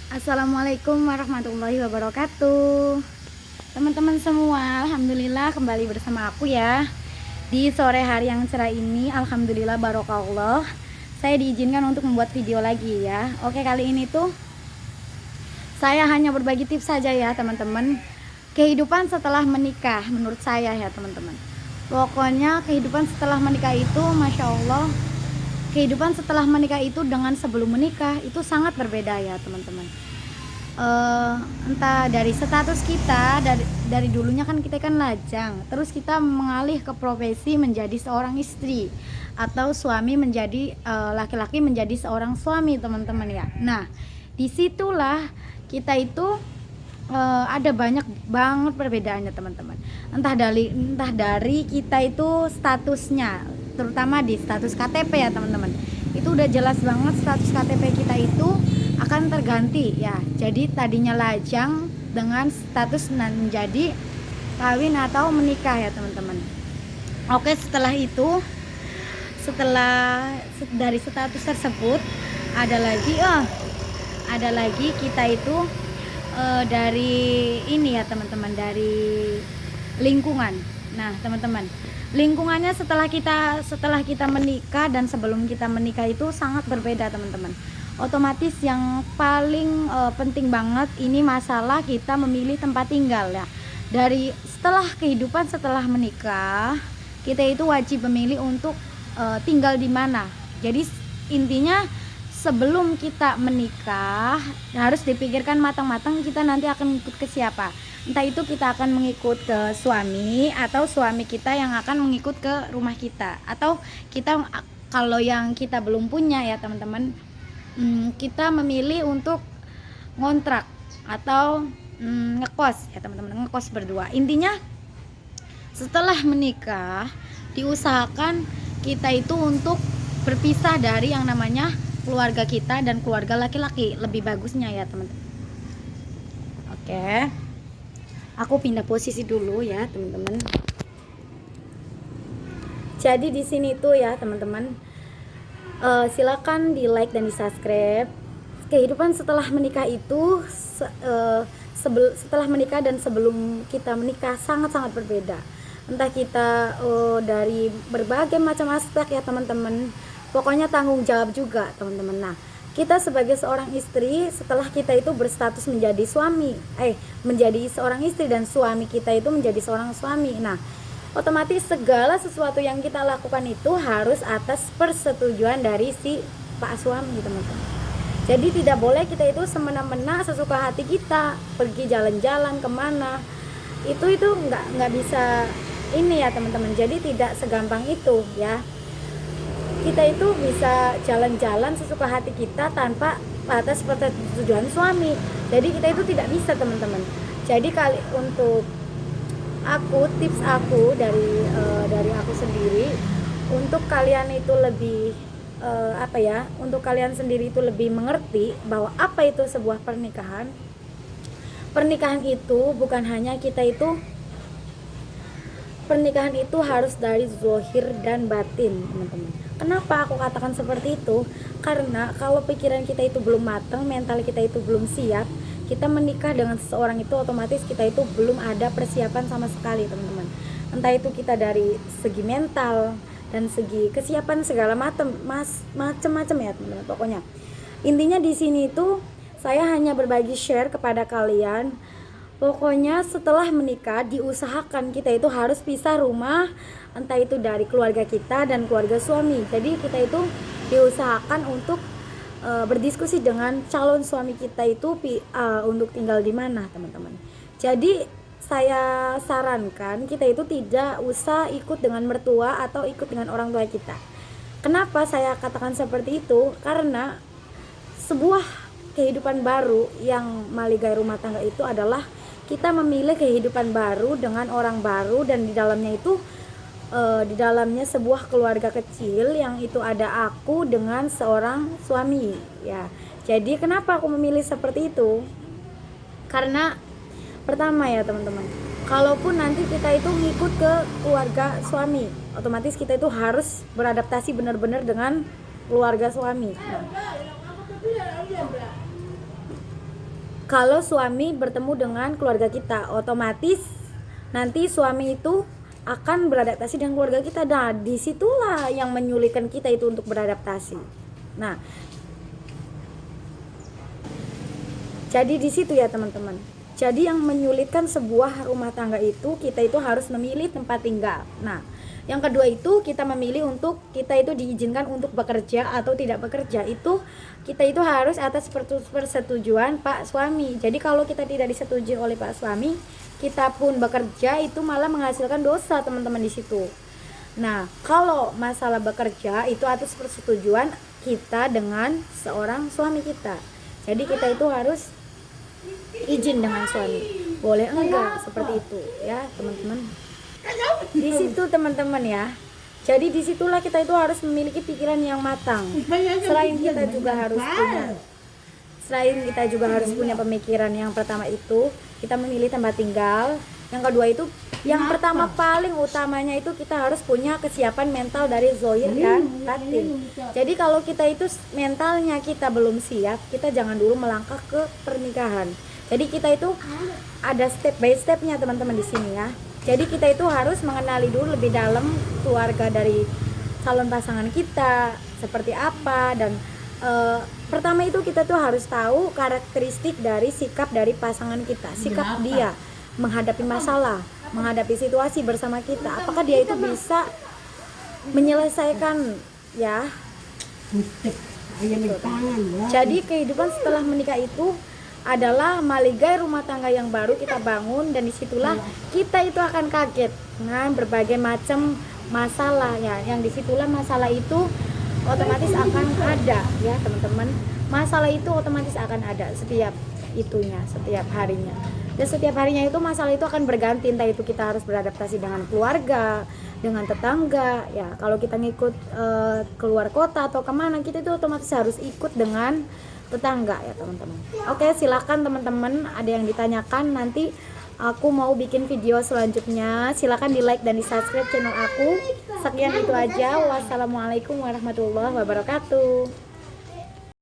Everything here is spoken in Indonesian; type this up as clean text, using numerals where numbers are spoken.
Assalamualaikum warahmatullahi wabarakatuh. Teman-teman semua, alhamdulillah kembali bersama aku ya. Di sore hari yang cerah ini, alhamdulillah barokallah, saya diizinkan untuk membuat video lagi ya. Oke, kali ini tuh saya hanya berbagi tips saja ya teman-teman. Kehidupan setelah menikah menurut saya ya teman-teman. Pokoknya kehidupan setelah menikah itu Masya Allah, kehidupan setelah menikah itu dengan sebelum menikah itu sangat berbeda ya teman-teman. Entah dari status kita, dari dulunya kan kita kan lajang, terus kita mengalih ke profesi menjadi seorang istri, atau suami menjadi laki-laki menjadi seorang suami teman-teman ya. Nah disitulah kita itu ada banyak banget perbedaannya teman-teman. Entah dari kita itu statusnya, terutama di status KTP ya teman-teman. Itu udah jelas banget status KTP kita itu akan terganti ya. Jadi tadinya lajang dengan status menjadi kawin atau menikah ya teman-teman. Oke, setelah itu, dari status tersebut ada lagi kita itu dari ini ya teman-teman, dari lingkungan. Nah teman-teman, lingkungannya setelah kita menikah dan sebelum kita menikah itu sangat berbeda teman-teman. Otomatis yang paling penting banget ini masalah kita memilih tempat tinggal ya. Dari kehidupan setelah menikah, kita itu wajib memilih untuk tinggal di mana. Jadi intinya sebelum kita menikah harus dipikirkan matang-matang kita nanti akan ikut ke siapa. Entah itu kita akan mengikut ke suami atau suami kita yang akan mengikut ke rumah kita, atau kita kalau yang kita belum punya ya teman-teman, kita memilih untuk ngontrak atau ngekos ya teman-teman, ngekos berdua. Intinya setelah menikah diusahakan kita itu untuk berpisah dari yang namanya keluarga kita dan keluarga laki-laki, lebih bagusnya ya teman-teman. Oke, aku pindah posisi dulu ya teman-teman. Jadi di sini tuh ya teman-teman, silakan di like dan di subscribe. Kehidupan setelah menikah itu setelah menikah dan sebelum kita menikah sangat-sangat berbeda. Entah kita dari berbagai macam aspek ya teman-teman. Pokoknya tanggung jawab juga teman-teman. Nah kita sebagai seorang istri, setelah kita itu berstatus menjadi menjadi seorang istri dan suami kita itu menjadi seorang suami, nah otomatis segala sesuatu yang kita lakukan itu harus atas persetujuan dari si pak suami teman-teman. Jadi tidak boleh kita itu semena-mena sesuka hati kita pergi jalan-jalan kemana, itu nggak bisa ini ya teman-teman. Jadi tidak segampang itu ya, kita itu bisa jalan-jalan sesuka hati kita tanpa atas persetujuan suami. Jadi kita itu tidak bisa teman-teman. Jadi untuk tips aku dari aku sendiri, untuk kalian itu lebih untuk kalian sendiri itu lebih mengerti bahwa apa itu sebuah pernikahan. Pernikahan itu bukan hanya pernikahan itu harus dari zahir dan batin teman-teman. Kenapa aku katakan seperti itu? Karena kalau pikiran kita itu belum matang, mental kita itu belum siap, kita menikah dengan seseorang itu otomatis kita itu belum ada persiapan sama sekali teman-teman. Entah itu kita dari segi mental dan segi kesiapan segala macam-macam ya teman-teman. Pokoknya intinya di sini itu saya hanya berbagi share kepada kalian. Pokoknya setelah menikah diusahakan kita itu harus pisah rumah, entah itu dari keluarga kita dan keluarga suami. Jadi kita itu diusahakan untuk berdiskusi dengan calon suami kita itu untuk tinggal di mana teman-teman. Jadi saya sarankan kita itu tidak usah ikut dengan mertua atau ikut dengan orang tua kita. Kenapa saya katakan seperti itu? Karena sebuah kehidupan baru yang maligai rumah tangga itu adalah kita memilih kehidupan baru dengan orang baru, dan di dalamnya sebuah keluarga kecil yang itu ada aku dengan seorang suami ya. Jadi kenapa aku memilih seperti itu? Karena pertama ya teman-teman, kalaupun nanti kita itu ngikut ke keluarga suami, otomatis kita itu harus beradaptasi benar-benar dengan keluarga suami. Nah, kalau suami bertemu dengan keluarga kita, otomatis nanti suami itu akan beradaptasi dengan keluarga kita. Nah, disitulah yang menyulitkan kita itu untuk beradaptasi. Nah, jadi di situ ya teman-teman. Jadi yang menyulitkan sebuah rumah tangga itu, kita itu harus memilih tempat tinggal. Nah, yang kedua itu kita memilih untuk kita itu diizinkan untuk bekerja atau tidak bekerja. Itu kita itu harus atas persetujuan Pak suami. Jadi kalau kita tidak disetujui oleh Pak suami, kita pun bekerja itu malah menghasilkan dosa teman-teman di situ. Nah, kalau masalah bekerja itu atas persetujuan kita dengan seorang suami kita. Jadi kita itu harus izin dengan suami, boleh enggak, seperti itu ya teman-teman. Di situ teman-teman ya. Jadi disitulah kita itu harus memiliki pikiran yang matang. Selain kita juga harus punya pemikiran. Yang pertama itu kita memilih tempat tinggal. Yang kedua itu, yang pertama paling utamanya itu kita harus punya kesiapan mental dari zahir dan batin. Jadi kalau kita itu mentalnya kita belum siap, kita jangan dulu melangkah ke pernikahan. Jadi kita itu ada step by stepnya teman-teman di sini ya. Jadi kita itu harus mengenali dulu lebih dalam keluarga dari calon pasangan kita seperti apa, dan pertama itu kita tuh harus tahu karakteristik dari sikap dari pasangan kita, sikap dia menghadapi masalah, menghadapi situasi bersama kita. Apakah dia itu bisa menyelesaikan ya. Jadi kehidupan setelah menikah itu adalah maligai rumah tangga yang baru kita bangun, dan disitulah kita itu akan kaget dengan berbagai macam masalah ya. Yang disitulah masalah itu otomatis akan ada ya teman-teman. Masalah itu otomatis akan ada setiap harinya. Dan setiap harinya itu masalah itu akan berganti, entah itu kita harus beradaptasi dengan keluarga, dengan tetangga ya. Kalau kita ngikut keluar kota atau kemana, kita itu otomatis harus ikut dengan tetangga ya teman-teman. Oke, silakan teman-teman, ada yang ditanyakan, nanti aku mau bikin video selanjutnya. Silakan di like dan di subscribe channel aku. Sekian itu aja. Wassalamualaikum warahmatullahi wabarakatuh.